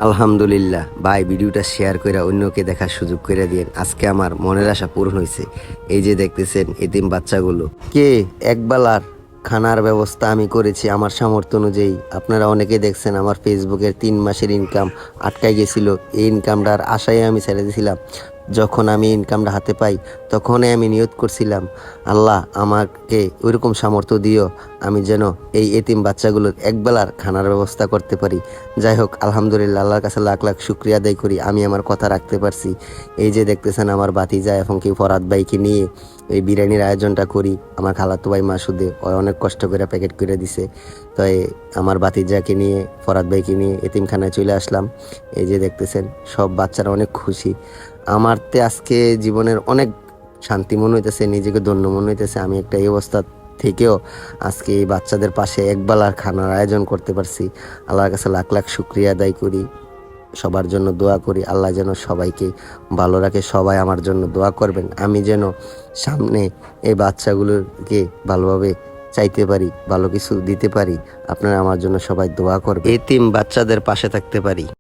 আলহামদুলিল্লাহ ভাই, ভিডিওটা শেয়ার করে অন্যকে দেখার সুযোগ করে দিয়েন। আজকে আমার মনের আশা পূরণ হয়েছে। এই যে দেখতেছেন এতিম বাচ্চাগুলো, কে একবেলার খানার ব্যবস্থা আমি করেছি আমার সামর্থ্য অনুযায়ী। আপনারা অনেকে দেখছেন আমার ফেসবুকের 3 মাসের ইনকাম আটকাই গেছিল। এই ইনকামটার আশায় আমি ছেড়ে দিয়েছিলাম। যখন আমি ইনকামটা হাতে পাই তখনই আমি নিয়ত করছিলাম, আল্লাহ আমাকে ওইরকম সামর্থ্য দিও আমি যেন এই এতিম বাচ্চাগুলোর একবেলার খানার ব্যবস্থা করতে পারি। যাই হোক, আলহামদুলিল্লাহ, আল্লাহর কাছে লাখ লাখ শুক্রিয়া আদায় করি আমি আমার কথা রাখতে পারছি। এই যে দেখতেছেন আমার ভাতিজা এবং কি ফরাদ ভাইকে নিয়ে এই বিরিয়ানির আয়োজনটা করি। আমার খালাতো ভাই মাসুদে অনেক কষ্ট করে প্যাকেট করে দিছে। তো আমার ভাতিজাকে নিয়ে ফরাদ ভাইকে নিয়ে এতিমখানায় চলে আসলাম। এই যে দেখতেছেন সব বাচ্চারা অনেক খুশি। আমার তে আজকে জীবনের অনেক শান্তি মনে হইতেছে, নিজেকে ধন্য মনে হইতেছে। আমি একটা এই অবস্থা থেকেও আজকে এই বাচ্চাদের পাশে একবেলার খানার আয়োজন করতে পারছি। আল্লাহর কাছে লাখ লাখ শুক্রিয়া আদায় করি, সবার জন্য দোয়া করি। আল্লাহ যেন সবাইকে ভালো রাখে। সবাই আমার জন্য দোয়া করবেন, আমি যেন সামনে এই বাচ্চাগুলোকে ভালোভাবে চাইতে পারি, ভালো কিছু দিতে পারি। আপনারা আমার জন্য সবাই দোয়া করবেন, এতিম বাচ্চাদের পাশে থাকতে পারি।